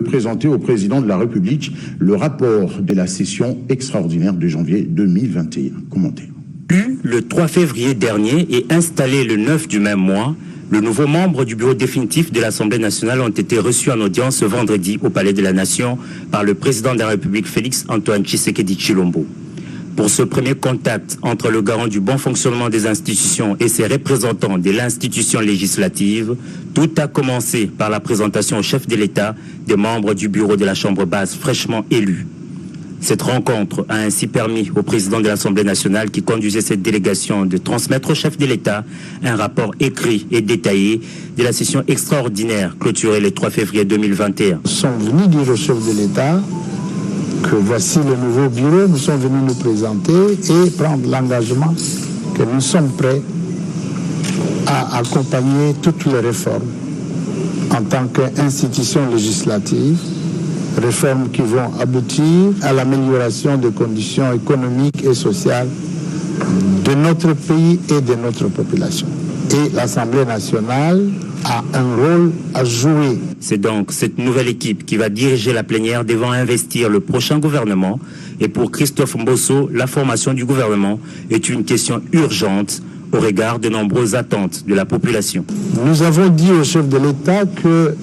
Présenter au président de la République le rapport de la session extraordinaire de janvier 2021. Commentaire. Le 3 février dernier et installé le 9 du même mois, le nouveau membre du bureau définitif de l'Assemblée nationale ont été reçus en audience ce vendredi au Palais de la Nation par le président de la République Félix Antoine Tshisekedi Tshilombo. Pour ce premier contact entre le garant du bon fonctionnement des institutions et ses représentants de l'institution législative, tout a commencé par la présentation au chef de l'État des membres du bureau de la Chambre basse fraîchement élus. Cette rencontre a ainsi permis au président de l'Assemblée nationale qui conduisait cette délégation de transmettre au chef de l'État un rapport écrit et détaillé de la session extraordinaire clôturée le 3 février 2021. Nous sommes venus dire au chef de l'État que voici le nouveau bureau, nous sommes venus nous présenter et prendre l'engagement que nous sommes prêts à accompagner toutes les réformes en tant qu'institution législative, réformes qui vont aboutir à l'amélioration des conditions économiques et sociales de notre pays et de notre population. Et l'Assemblée nationale a un rôle à jouer. C'est donc cette nouvelle équipe qui va diriger la plénière devant investir le prochain gouvernement. Et pour Christophe Mbosso, la formation du gouvernement est une question urgente au regard de nombreuses attentes de la population. Nous avons dit au chef de l'État que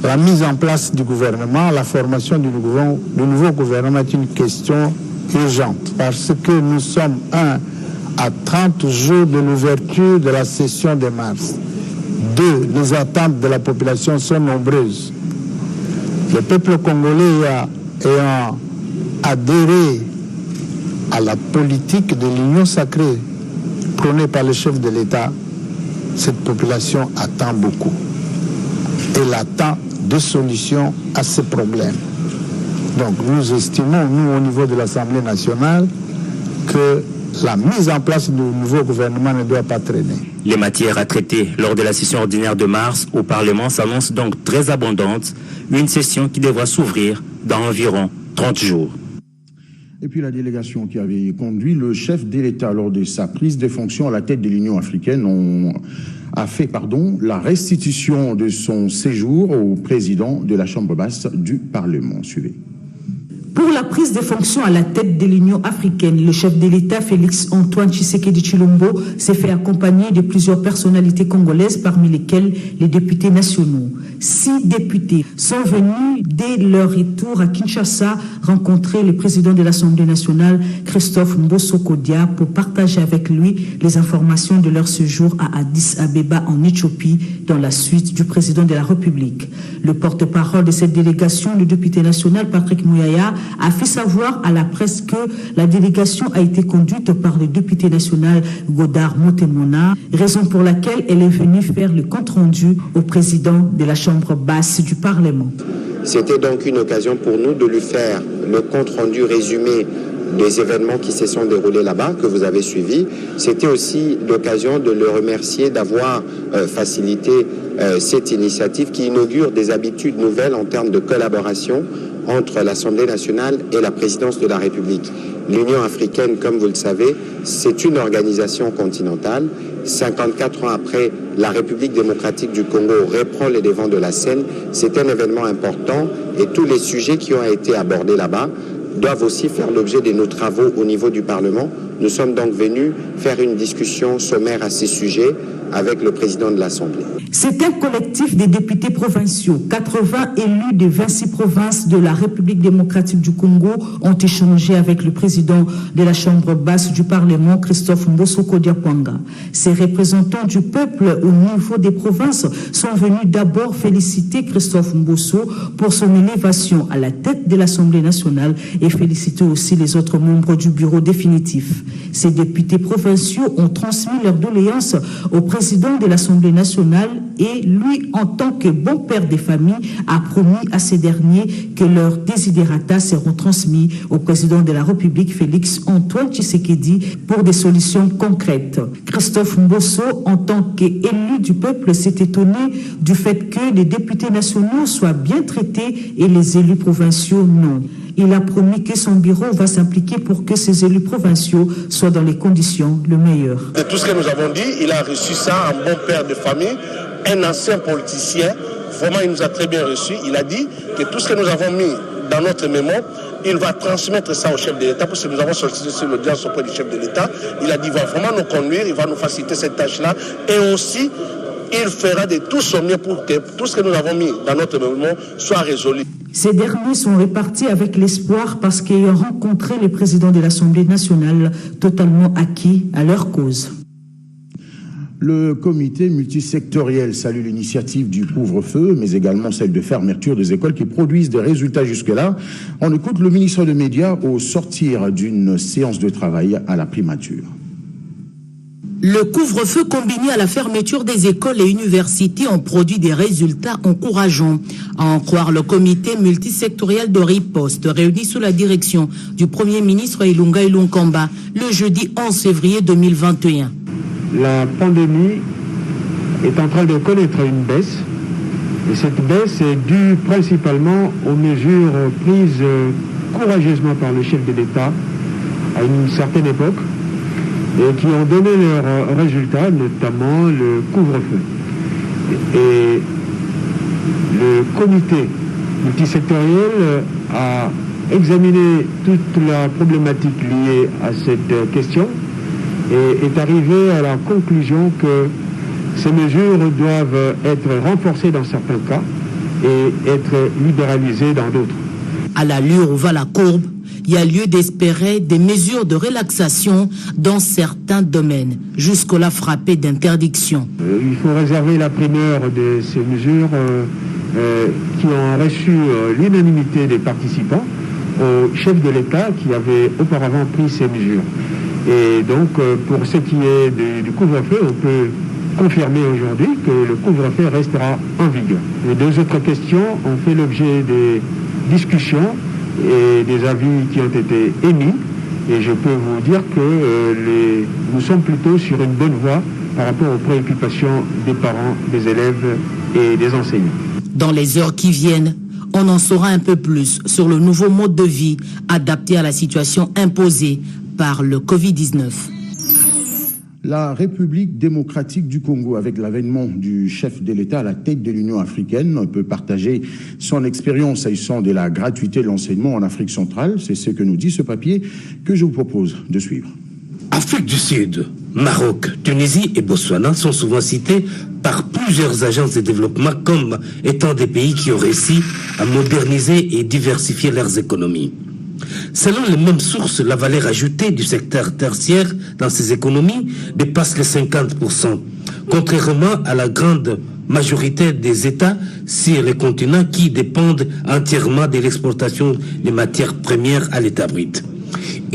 la mise en place du gouvernement, la formation du nouveau gouvernement est une question urgente parce que nous sommes à 30 jours de l'ouverture de la session de mars. 2. Les attentes de la population sont nombreuses. Le peuple congolais ayant adhéré à la politique de l'union sacrée prônée par le chef de l'État, cette population attend beaucoup. Elle attend des solutions à ces problèmes. Donc nous estimons, nous au niveau de l'Assemblée nationale, que la mise en place du nouveau gouvernement ne doit pas traîner. Les matières à traiter lors de la session ordinaire de mars au Parlement s'annoncent donc très abondantes, une session qui devra s'ouvrir dans environ 30 jours. Et puis la délégation qui avait conduit le chef de l'État lors de sa prise de fonction à la tête de l'Union africaine a fait la restitution de son séjour au président de la Chambre basse du Parlement. Suivez. Pour la prise de fonction à la tête de l'Union africaine, le chef de l'État Félix Antoine Tshisekedi Tshilombo s'est fait accompagner de plusieurs personnalités congolaises, parmi lesquelles les députés nationaux. 6 députés sont venus dès leur retour à Kinshasa rencontrer le président de l'Assemblée nationale, Christophe Mbosso Kodia, pour partager avec lui les informations de leur séjour à Addis Abeba en Éthiopie, dans la suite du président de la République. Le porte-parole de cette délégation, le député national Patrick Mouyaya, a fait savoir à la presse que la délégation a été conduite par le député national Godard Montemona, raison pour laquelle elle est venue faire le compte-rendu au président de la Chambre basse du Parlement. C'était donc une occasion pour nous de lui faire le compte-rendu résumé des événements qui se sont déroulés là-bas, que vous avez suivis. C'était aussi l'occasion de le remercier d'avoir facilité cette initiative qui inaugure des habitudes nouvelles en termes de collaboration entre l'Assemblée nationale et la présidence de la République. L'Union africaine, comme vous le savez, c'est une organisation continentale. 54 ans après, la République démocratique du Congo reprend les devants de la scène. C'est un événement important et tous les sujets qui ont été abordés là-bas doivent aussi faire l'objet de nos travaux au niveau du Parlement. Nous sommes donc venus faire une discussion sommaire à ces sujets avec le président de l'Assemblée. C'est un collectif des députés provinciaux. 80 élus de 26 provinces de la République démocratique du Congo ont échangé avec le président de la Chambre basse du Parlement, Christophe Mbosso Kodia-Pwanga. Ces représentants du peuple au niveau des provinces sont venus d'abord féliciter Christophe Mbosso pour son élévation à la tête de l'Assemblée nationale et féliciter aussi les autres membres du bureau définitif. Ces députés provinciaux ont transmis leurs doléances au président de l'Assemblée nationale et lui, en tant que bon père des familles, a promis à ces derniers que leurs desiderata seront transmis au président de la République, Félix Antoine Tshisekedi, pour des solutions concrètes. Christophe Mbosso, en tant qu'élu du peuple, s'est étonné du fait que les députés nationaux soient bien traités et les élus provinciaux non. Il a promis que son bureau va s'impliquer pour que ces élus provinciaux soient dans les conditions les meilleures. De tout ce que nous avons dit, il a reçu ça, un bon père de famille, un ancien politicien Vraiment, il nous a très bien reçus. Il a dit que tout ce que nous avons mis dans notre mémo, il va transmettre ça au chef de l'État, parce que nous avons sollicité sur l'audience auprès du chef de l'État. Il a dit qu'il va vraiment nous conduire, il va nous faciliter cette tâche-là. Et aussi, il fera de tout son mieux pour que tout ce que nous avons mis dans notre mémo soit résolu. Ces derniers sont répartis avec l'espoir parce qu'ils ont rencontré le président de l'Assemblée nationale totalement acquis à leur cause. Le comité multisectoriel salue l'initiative du couvre-feu, mais également celle de fermeture des écoles qui produisent des résultats jusque-là. On écoute le ministre des Médias au sortir d'une séance de travail à la primature. Le couvre-feu combiné à la fermeture des écoles et universités ont produit des résultats encourageants. À en croire le comité multisectoriel de riposte réuni sous la direction du Premier ministre Ilunga Ilunkamba le jeudi 11 février 2021. La pandémie est en train de connaître une baisse, et cette baisse est due principalement aux mesures prises courageusement par le chef de l'État à une certaine époque et qui ont donné leurs résultats, notamment le couvre-feu. Et le comité multisectoriel a examiné toute la problématique liée à cette question et est arrivé à la conclusion que ces mesures doivent être renforcées dans certains cas et être libéralisées dans d'autres. À l'allure où va la courbe, il y a lieu d'espérer des mesures de relaxation dans certains domaines, jusqu'à frapper d'interdiction. Il faut réserver la primeur de ces mesures qui ont reçu l'unanimité des participants au chef de l'État qui avait auparavant pris ces mesures. Et donc, pour ce qui est du couvre-feu, on peut confirmer aujourd'hui que le couvre-feu restera en vigueur. Les deux autres questions ont fait l'objet des discussions et des avis qui ont été émis. Et je peux vous dire que nous sommes plutôt sur une bonne voie par rapport aux préoccupations des parents, des élèves et des enseignants. Dans les heures qui viennent, on en saura un peu plus sur le nouveau mode de vie adapté à la situation imposée par le Covid-19. La République démocratique du Congo, avec l'avènement du chef de l'État à la tête de l'Union africaine, peut partager son expérience s'agissant de la gratuité de l'enseignement en Afrique centrale. C'est ce que nous dit ce papier que je vous propose de suivre. Afrique du Sud, Maroc, Tunisie et Botswana sont souvent cités par plusieurs agences de développement comme étant des pays qui ont réussi à moderniser et diversifier leurs économies. Selon les mêmes sources, la valeur ajoutée du secteur tertiaire dans ces économies dépasse les 50%, contrairement à la grande majorité des États sur les continents qui dépendent entièrement de l'exportation des matières premières à l'état brut.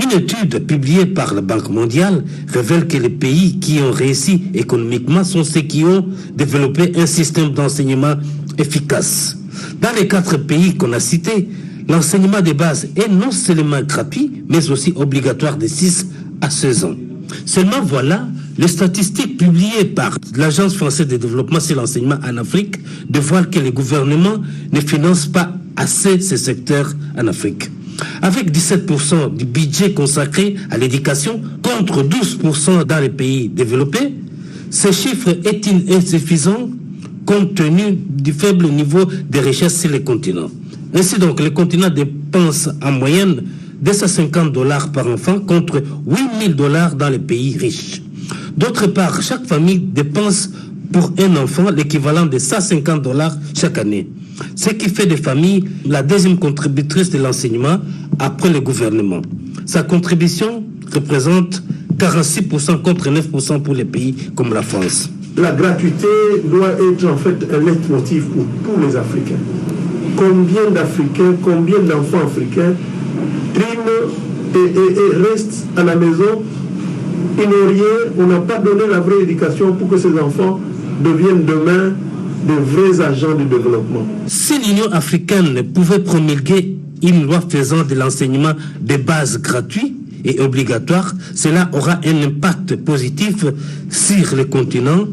Une étude publiée par la Banque mondiale révèle que les pays qui ont réussi économiquement sont ceux qui ont développé un système d'enseignement efficace. Dans les 4 pays qu'on a cités, l'enseignement de base est non seulement gratuit, mais aussi obligatoire de 6 à 16 ans. Seulement voilà, les statistiques publiées par l'Agence française de développement sur l'enseignement en Afrique dévoilent que les gouvernements ne financent pas assez ce secteur en Afrique. Avec 17% du budget consacré à l'éducation contre 12% dans les pays développés, ce chiffre est insuffisant compte tenu du faible niveau de richesse sur les continents. Ainsi donc, les continents dépensent en moyenne $250 par enfant contre $8,000 dans les pays riches. D'autre part, chaque famille dépense pour un enfant l'équivalent de $150 chaque année. Ce qui fait des familles la deuxième contributrice de l'enseignement après le gouvernement. Sa contribution représente 46% contre 9% pour les pays comme la France. La gratuité doit être en fait un leitmotiv pour tous les Africains. Combien d'Africains, combien d'enfants africains triment et restent à la maison, ils n'ont rien, on n'a pas donné la vraie éducation pour que ces enfants deviennent demain de vrais agents du développement. Si l'Union africaine pouvait promulguer une loi faisant de l'enseignement de base gratuit et obligatoire, cela aura un impact positif sur le continent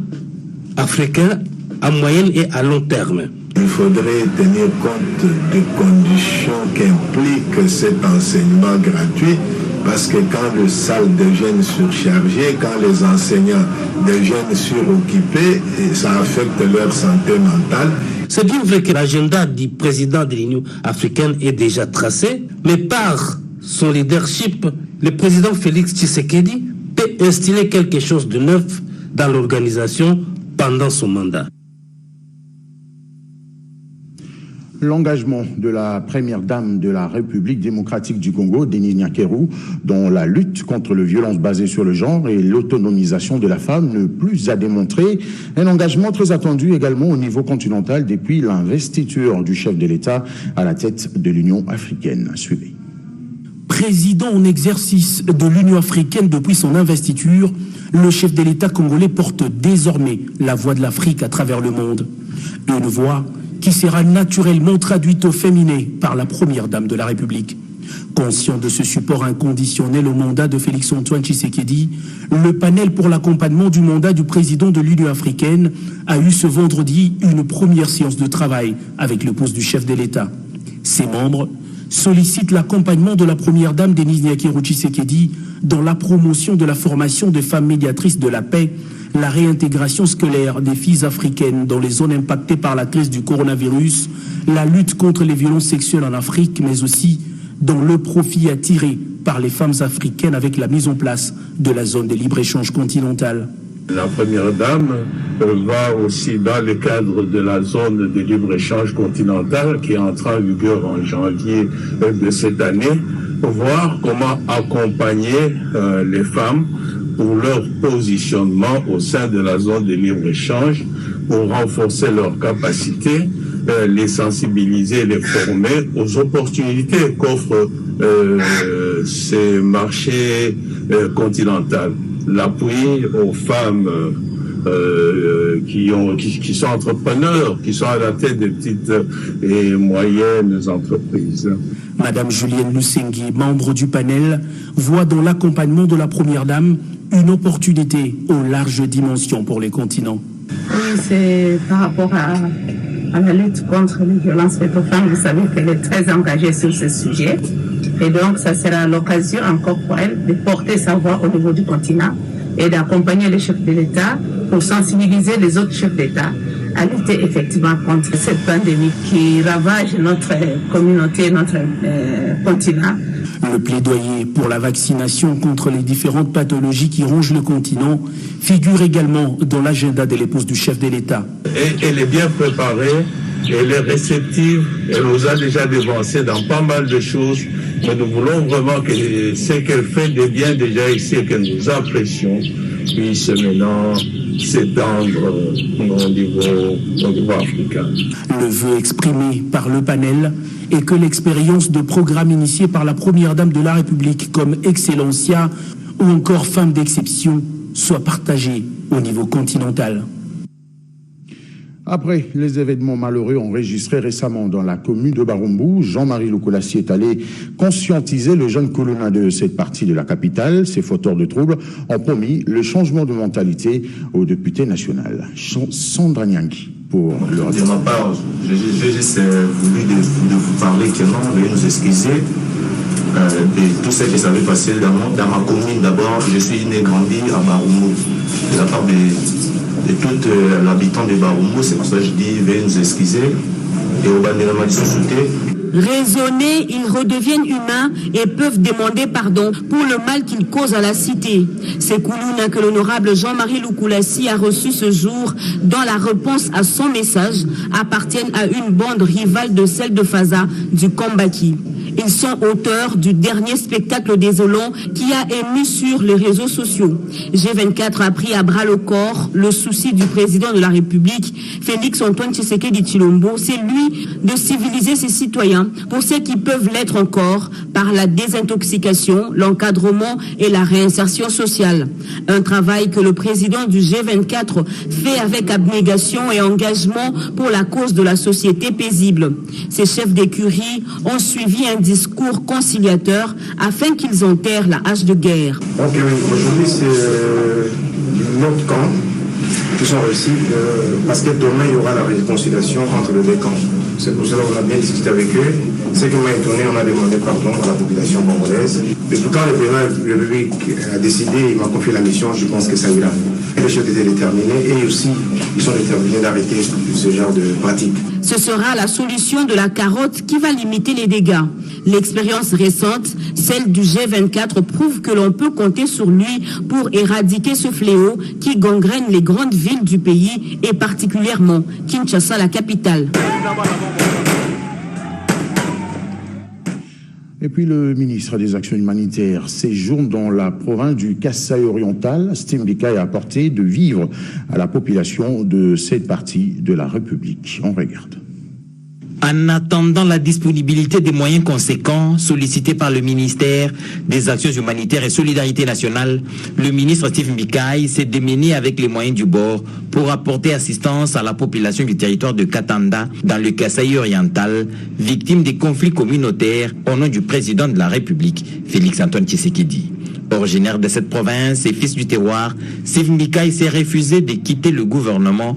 africain à moyen et à long terme. Il faudrait tenir compte des conditions qu'implique cet enseignement gratuit, parce que quand les salles deviennent surchargées, quand les enseignants deviennent suroccupés, ça affecte leur santé mentale. C'est bien vrai que l'agenda du président de l'Union africaine est déjà tracé, mais par son leadership, le président Félix Tshisekedi peut instiller quelque chose de neuf dans l'organisation pendant son mandat. L'engagement de la première dame de la République démocratique du Congo, Denis Nyakeru, dans la lutte contre les violences basées sur le genre et l'autonomisation de la femme ne plus à démontrer. Un engagement très attendu également au niveau continental depuis l'investiture du chef de l'État à la tête de l'Union africaine. Suivez. Président en exercice de l'Union africaine depuis son investiture, le chef de l'État congolais porte désormais la voix de l'Afrique à travers le monde. Une voix qui sera naturellement traduite au féminin par la première dame de la République. Conscient de ce support inconditionnel au mandat de Félix-Antoine Tshisekedi, le panel pour l'accompagnement du mandat du président de l'Union africaine a eu ce vendredi une première séance de travail avec le poste du chef de l'État. Ses membres sollicitent l'accompagnement de la première dame Denis Nyakeru Tshisekedi dans la promotion de la formation des femmes médiatrices de la paix, la réintégration scolaire des filles africaines dans les zones impactées par la crise du coronavirus, la lutte contre les violences sexuelles en Afrique, mais aussi dans le profit à tirer par les femmes africaines avec la mise en place de la zone de libre-échange continentale. La première dame va aussi dans le cadre de la zone de libre-échange continentale qui est entrée en vigueur en janvier de cette année, voir comment accompagner les femmes pour leur positionnement au sein de la zone de libre-échange, pour renforcer leurs capacités, les sensibiliser, les former aux opportunités qu'offrent ces marchés continentaux. L'appui aux femmes qui sont entrepreneurs, qui sont à la tête des petites et moyennes entreprises. Madame Julienne Lusengui, membre du panel, voit dans l'accompagnement de la première dame une opportunité aux larges dimensions pour les continents. Oui, c'est par rapport à la lutte contre les violences faites aux femmes. Vous savez qu'elle est très engagée sur ce sujet. Et donc, ça sera l'occasion encore pour elle de porter sa voix au niveau du continent et d'accompagner les chefs de l'État pour sensibiliser les autres chefs d'État à lutter effectivement contre cette pandémie qui ravage notre communauté, notre continent. Le plaidoyer pour la vaccination contre les différentes pathologies qui rongent le continent figure également dans l'agenda de l'épouse du chef de l'État. Et elle est bien préparée, elle est réceptive, elle nous a déjà dévancé dans pas mal de choses, mais nous voulons vraiment que ce qu'elle fait de bien déjà ici et que nous apprécions puisse maintenant s'étendre au niveau africain. Le vœu exprimé par le panel est que l'expérience de programmes initiés par la première dame de la République comme Excellencia ou encore Femme d'exception soit partagée au niveau continental. Après les événements malheureux enregistrés récemment dans la commune de Barumbu, Jean-Marie Lukulassi est allé conscientiser le jeune Kolona de cette partie de la capitale. Ces fauteurs de troubles ont promis le changement de mentalité au député national. Sandra Nyangi pour le De ma part, j'ai juste voulu de vous parler clairement, veuillez nous excuser de tout ce qui s'avait passé dans ma commune. D'abord, je suis né et grandi à Barumbu. De la part de tout l'habitant de Barumbu, c'est pour ça que je dis veuillez nous excuser et au bandélement de société. Raisonnés, ils redeviennent humains et peuvent demander pardon pour le mal qu'ils causent à la cité. C'est Koulouna que l'honorable Jean-Marie Lukulassi a reçu ce jour dans la réponse à son message appartiennent à une bande rivale de celle de Faza du Kambaki. Ils sont auteurs du dernier spectacle désolant qui a ému sur les réseaux sociaux. G24 a pris à bras le corps le souci du président de la République, Félix-Antoine Tshisekedi Tshilombo. C'est lui de civiliser ses citoyens pour ceux qui peuvent l'être encore par la désintoxication, l'encadrement et la réinsertion sociale. Un travail que le président du G24 fait avec abnégation et engagement pour la cause de la société paisible. Ces chefs d'écurie ont suivi un discours conciliateur afin qu'ils enterrent la hache de guerre. Donc aujourd'hui c'est notre camp qui sont réussis parce que demain il y aura la réconciliation entre les deux camps. C'est pour cela qu'on a bien discuté avec eux. Ce qui m'a étonné, on a demandé pardon à la population congolaise. Depuis quand le président de la République a décidé, il m'a confié la mission, je pense que ça ira. Les choses étaient déterminées et aussi ils sont déterminés d'arrêter ce genre de pratique. Ce sera la solution de la carotte qui va limiter les dégâts. L'expérience récente, celle du G24, prouve que l'on peut compter sur lui pour éradiquer ce fléau qui gangrène les grandes villes du pays et particulièrement Kinshasa, la capitale. Et puis le ministre des Actions humanitaires séjourne dans la province du Kasaï oriental. Steve Mbikai a apporté de vivres à la population de cette partie de la République. On regarde. En attendant la disponibilité des moyens conséquents sollicités par le ministère des Actions humanitaires et Solidarité nationale, le ministre Steve Mbikai s'est démené avec les moyens du bord pour apporter assistance à la population du territoire de Katanda dans le Kasaï oriental, victime des conflits communautaires au nom du président de la République, Félix-Antoine Tshisekedi. Originaire de cette province et fils du terroir, Steve Mbikai s'est refusé de quitter le gouvernement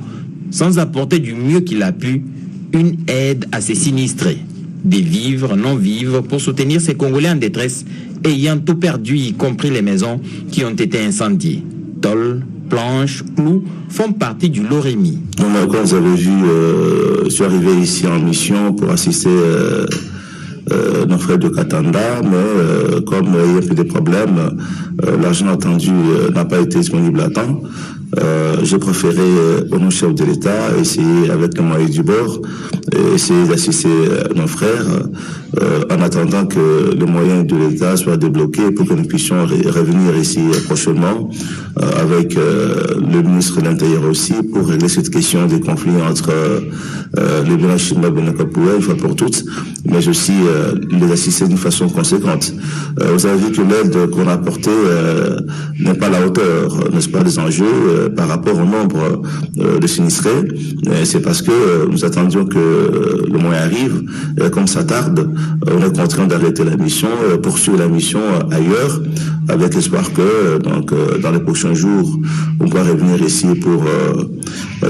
sans apporter du mieux qu'il a pu une aide à ses sinistrés, des vivres, non-vivres, pour soutenir ces Congolais en détresse, ayant tout perdu, y compris les maisons qui ont été incendiées. Tôles, planches, clous font partie du Loremi. Comme vous avez vu, je suis arrivé ici en mission pour assister nos frères de Katanda, mais comme il y a un peu de problèmes, l'argent attendu n'a pas été disponible à temps. J'ai préféré, au nom du chef de l'État, essayer avec les moyens du bord, essayer d'assister nos frères en attendant que les moyens de l'État soient débloqués pour que nous puissions revenir ici prochainement avec le ministre de l'Intérieur aussi pour régler cette question des conflits entre les Bénin-Chinois et Bénin-Kapoué une fois pour toutes, mais aussi les assister d'une façon conséquente. Vous avez vu que l'aide qu'on a apportée n'est pas à la hauteur, n'est-ce pas, des enjeux par rapport au nombre de sinistrés. C'est parce que nous attendions que le moyen arrive. Comme ça tarde, on est contraint d'arrêter la mission, poursuivre la mission ailleurs, avec l'espoir que donc, dans les prochains jours, on pourra revenir ici pour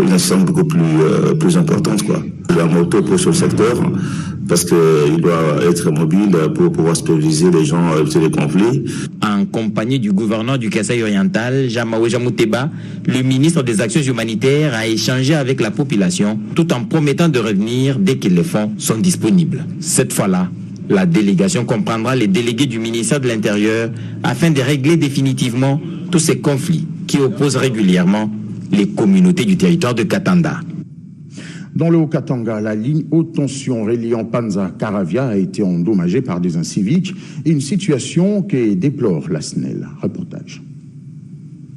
une assistance beaucoup plus importante, quoi. La moto pour ce secteur, parce qu'il doit être mobile pour pouvoir superviser les gens éviter les conflits. En compagnie du gouverneur du Kasaï oriental, Jamawe Jamouteba, le ministre des Actions humanitaires a échangé avec la population tout en promettant de revenir dès que les fonds sont disponibles. Cette fois-là, la délégation comprendra les délégués du ministère de l'Intérieur afin de régler définitivement tous ces conflits qui opposent régulièrement les communautés du territoire de Katanda. Dans le Haut-Katanga, la ligne haute tension reliant Panza-Caravia a été endommagée par des inciviques, une situation que déplore la SNEL. Reportage.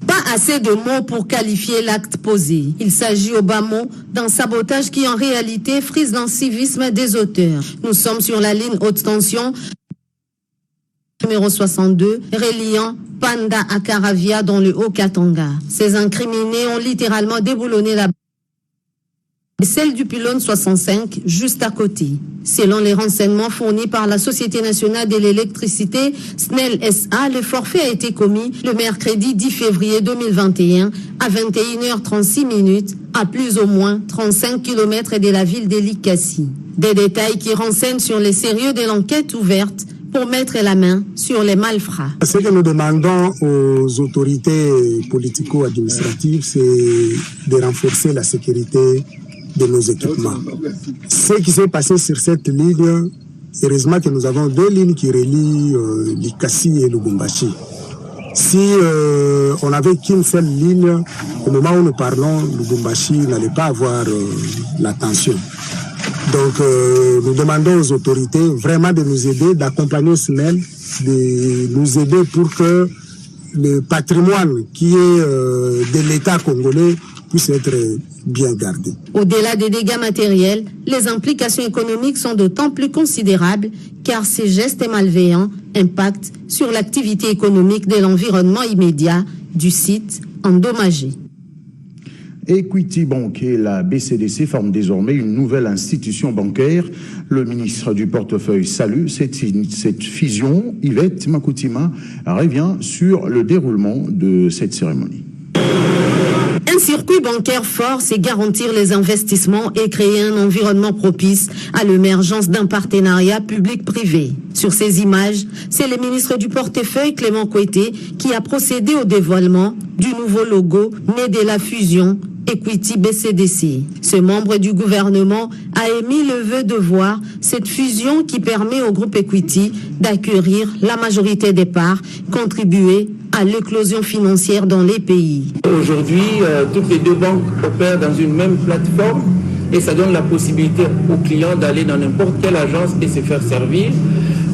Pas assez de mots pour qualifier l'acte posé. Il s'agit au bas mot d'un sabotage qui en réalité frise l'incivisme des auteurs. Nous sommes sur la ligne haute tension numéro 62, reliant Panda à Caravia dans le Haut-Katanga. Ces incriminés ont littéralement déboulonné la celle du pylône 65 juste à côté. Selon les renseignements fournis par la Société nationale de l'électricité, SNEL SA, le forfait a été commis le mercredi 10 février 2021 à 21h36 à plus ou moins 35 km de la ville de Likasi. Des détails qui renseignent sur les sérieux de l'enquête ouverte pour mettre la main sur les malfrats. Ce que nous demandons aux autorités politico-administratives, c'est de renforcer la sécurité de nos équipements. Ce qui s'est passé sur cette ligne, heureusement que nous avons deux lignes qui relient Likasi et Lubumbashi. Si on n'avait qu'une seule ligne, au moment où nous parlons, Lubumbashi n'allait pas avoir l'attention. Donc nous demandons aux autorités vraiment de nous aider, d'accompagner SNEL, de nous aider pour que le patrimoine qui est de l'État congolais puisse être bien gardé. Au-delà des dégâts matériels, les implications économiques sont d'autant plus considérables car ces gestes malveillants impactent sur l'activité économique de l'environnement immédiat du site endommagé. Equity Bank et la BCDC forment désormais une nouvelle institution bancaire. Le ministre du portefeuille salue cette fusion. Yvette Makoutima revient sur le déroulement de cette cérémonie. Un circuit bancaire fort, c'est garantir les investissements et créer un environnement propice à l'émergence d'un partenariat public-privé. Sur ces images, c'est le ministre du portefeuille Clément Kouété qui a procédé au dévoilement du nouveau logo né de la fusion Equity BCDC. Ce membre du gouvernement a émis le vœu de voir cette fusion qui permet au groupe Equity d'acquérir la majorité des parts, contribuer à l'éclosion financière dans les pays. Aujourd'hui, toutes les deux banques opèrent dans une même plateforme et ça donne la possibilité aux clients d'aller dans n'importe quelle agence et se faire servir.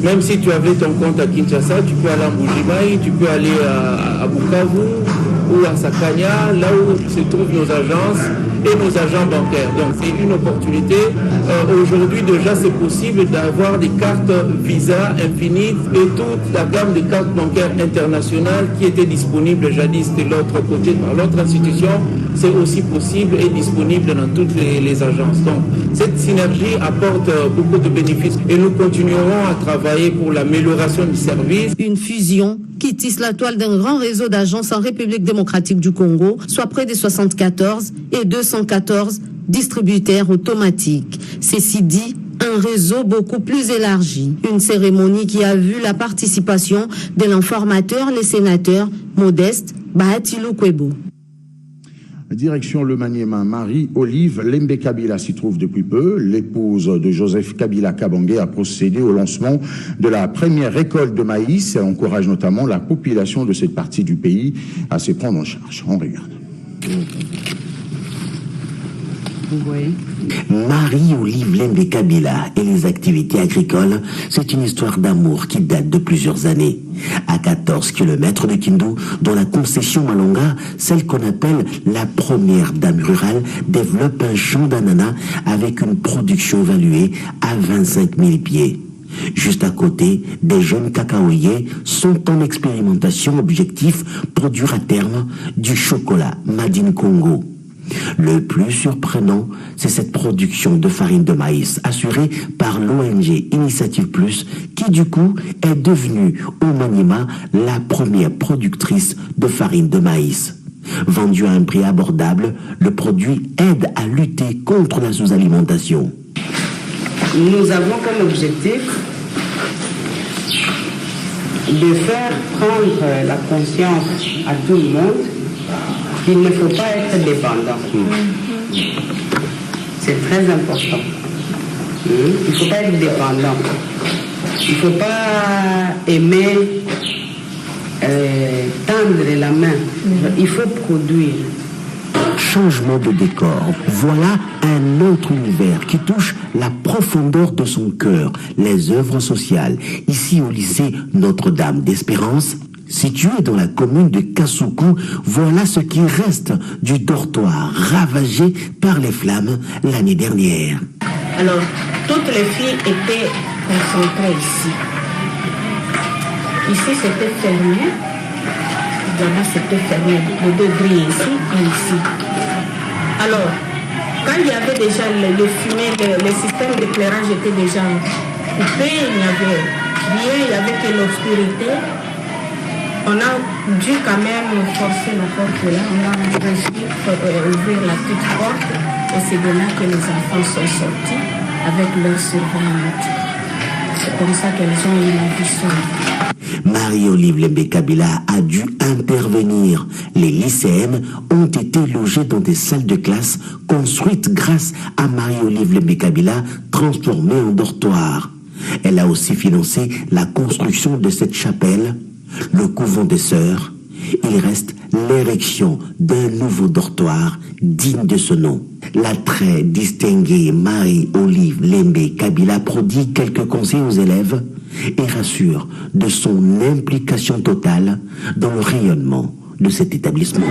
Même si tu avais ton compte à Kinshasa, tu peux aller à Mbujimaï, tu peux aller à Bukavu ou à Sakanya, là où se trouvent nos agences et nos agents bancaires. Donc c'est une opportunité. Aujourd'hui déjà c'est possible d'avoir des cartes Visa infinies et toute la gamme de cartes bancaires internationales qui étaient disponibles jadis de l'autre côté par l'autre institution. C'est aussi possible et disponible dans toutes les agences. Donc cette synergie apporte beaucoup de bénéfices et nous continuerons à travailler pour l'amélioration du service. Une fusion qui tisse la toile d'un grand réseau d'agences en République démocratique du Congo, soit près de 74 et 214 distributeurs automatiques. Ceci dit, un réseau beaucoup plus élargi. Une cérémonie qui a vu la participation de l'informateur, le sénateur Modeste Bahatilou Kwebo. Direction le Maniema, Marie-Olive Lembe Kabila s'y trouve depuis peu. L'épouse de Joseph Kabila Kabange a procédé au lancement de la première récolte de maïs. Elle encourage notamment la population de cette partie du pays à se prendre en charge. On regarde. Marie-Olive Lembe Kabila et les activités agricoles, c'est une histoire d'amour qui date de plusieurs années. À 14 km de Kindu, dans la concession Malonga, celle qu'on appelle la première dame rurale développe un champ d'ananas avec une production évaluée à 25 000 pieds. Juste à côté, des jeunes cacaoyers sont en expérimentation objectif produire à terme du chocolat Made in Congo. Le plus surprenant, c'est cette production de farine de maïs assurée par l'ONG Initiative Plus qui du coup est devenue au Maniema la première productrice de farine de maïs. Vendu à un prix abordable, le produit aide à lutter contre la sous-alimentation. Nous avons comme objectif de faire prendre la conscience à tout le monde qu'il ne faut pas être dépendant. C'est très important. Il ne faut pas être dépendant. Il ne faut pas aimer tendre la main. Il faut produire. Changement de décor, voilà un autre univers qui touche la profondeur de son cœur, les œuvres sociales. Ici au lycée Notre-Dame d'Espérance, situé dans la commune de Kasuku, voilà ce qui reste du dortoir ravagé par les flammes l'année dernière. Alors, toutes les filles étaient concentrées ici. Ici, c'était fermé. Là-bas, c'était fermé. Les deux grilles ici et ici. Alors, quand il y avait déjà le fumée, le système d'éclairage était déjà coupé, il n'y avait rien, il n'y avait que l'obscurité. On a dû quand même forcer la porte là, on a réussi à ouvrir la petite porte et c'est de là que les enfants sont sortis avec leur surveillante. C'est comme ça qu'elles ont eu la vie sauve. Marie-Olive Lembe Kabila a dû intervenir. Les lycéennes ont été logées dans des salles de classe construites grâce à Marie-Olive Lembe Kabila, transformées en dortoir. Elle a aussi financé la construction de cette chapelle, le couvent des sœurs. Il reste l'érection d'un nouveau dortoir digne de ce nom. La très distinguée Marie-Olive Lembe Kabila prodigue quelques conseils aux élèves et rassure de son implication totale dans le rayonnement de cet établissement.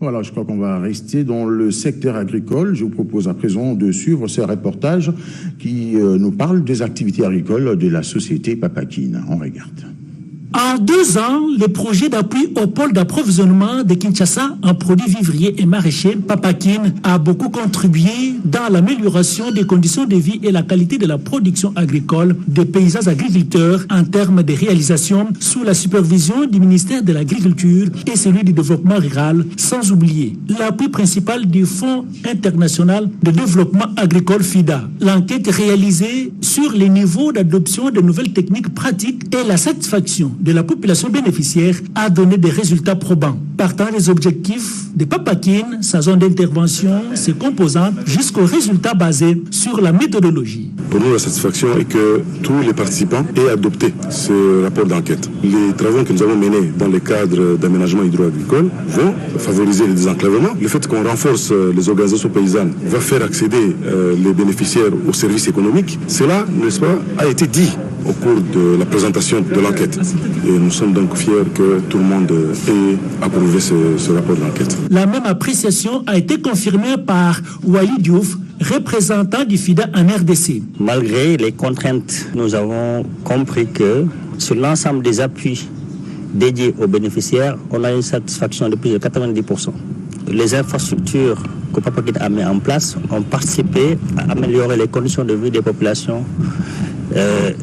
Voilà, je crois qu'on va rester dans le secteur agricole. Je vous propose à présent de suivre ce reportage qui nous parle des activités agricoles de la société Papakine. On regarde. En 2 ans, le projet d'appui au pôle d'approvisionnement de Kinshasa en produits vivriers et maraîchers, Papakin, a beaucoup contribué dans l'amélioration des conditions de vie et la qualité de la production agricole des paysans agriculteurs en termes de réalisation sous la supervision du ministère de l'Agriculture et celui du développement rural, sans oublier l'appui principal du Fonds international de développement agricole FIDA. L'enquête réalisée sur les niveaux d'adoption de nouvelles techniques pratiques et la satisfaction de la population bénéficiaire a donné des résultats probants. Partant des objectifs de Papakin, sa zone d'intervention, ses composantes, jusqu'aux résultats basés sur la méthodologie. Pour nous, la satisfaction est que tous les participants aient adopté ce rapport d'enquête. Les travaux que nous avons menés dans le cadre d'aménagement hydro-agricole vont favoriser le désenclavement. Le fait qu'on renforce les organisations paysannes va faire accéder les bénéficiaires aux services économiques. Cela, n'est-ce pas, a été dit au cours de la présentation de l'enquête. Et nous sommes donc fiers que tout le monde ait approuvé ce rapport d'enquête. La même appréciation a été confirmée par Wali Diouf, représentant du FIDA en RDC. Malgré les contraintes, nous avons compris que sur l'ensemble des appuis dédiés aux bénéficiaires, on a une satisfaction de plus de 90%. Les infrastructures que Papakin a mis en place ont participé à améliorer les conditions de vie des populations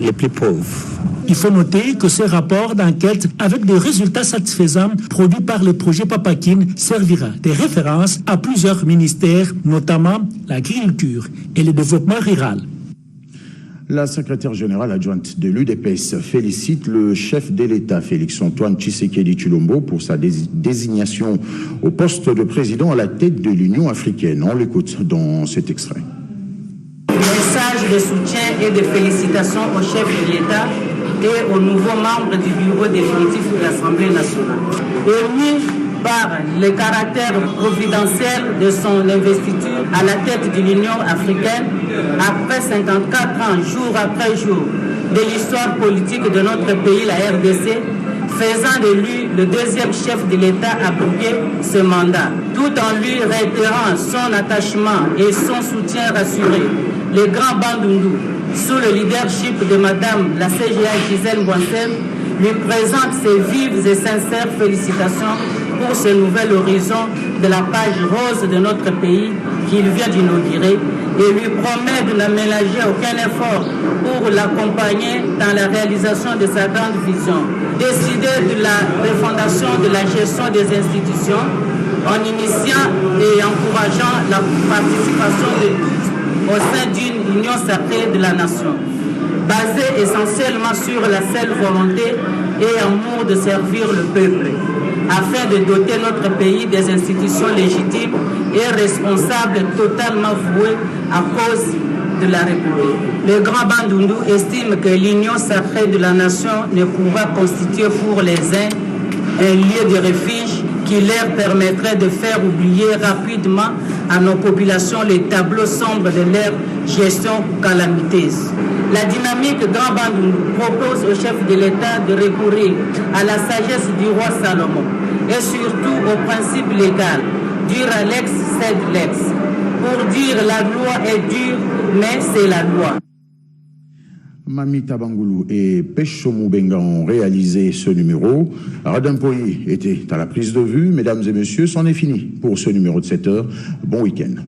les plus pauvres. Il faut noter que ce rapport d'enquête, avec des résultats satisfaisants produits par le projet Papakin, servira de référence à plusieurs ministères, notamment l'agriculture et le développement rural. La secrétaire générale adjointe de l'UDPS félicite le chef de l'État, Félix-Antoine Tshisekedi Tshilombo, pour sa désignation au poste de président à la tête de l'Union africaine. On l'écoute dans cet extrait. Message de soutien et de félicitations au chef de l'État et aux nouveaux membres du bureau définitif de l'Assemblée nationale. Ému par le caractère providentiel de son investiture à la tête de l'Union africaine, après 54 ans, jour après jour, de l'histoire politique de notre pays, la RDC, faisant de lui le deuxième chef de l'État à briguer ce mandat, tout en lui réitérant son attachement et son soutien rassuré. Le grand Bandundu, sous le leadership de Madame la CGA Gisèle Boissem, lui présente ses vives et sincères félicitations pour ce nouvel horizon de la page rose de notre pays qu'il vient d'inaugurer et lui promet de n'aménager aucun effort pour l'accompagner dans la réalisation de sa grande vision. Décider de la refondation de la gestion des institutions en initiant et encourageant la participation de tous au sein d'une union sacrée de la nation, basée essentiellement sur la seule volonté et amour de servir le peuple, afin de doter notre pays des institutions légitimes et responsables totalement vouées à cause de la République. Le grand Bandundu estime que l'union sacrée de la nation ne pourra constituer pour les uns un lieu de refuge qui leur permettrait de faire oublier rapidement à nos populations les tableaux sombres de leur gestion calamiteuse. La dynamique Grand Bandundu propose au chef de l'État de recourir à la sagesse du roi Salomon et surtout au principe légal, dire à l'ex, cède l'ex. Pour dire la loi est dure, mais c'est la loi. Mamita Bangoulou et Pesho Moubenga ont réalisé ce numéro. Radampoyi était à la prise de vue. Mesdames et messieurs, c'en est fini pour ce numéro de 7 heures. Bon week-end.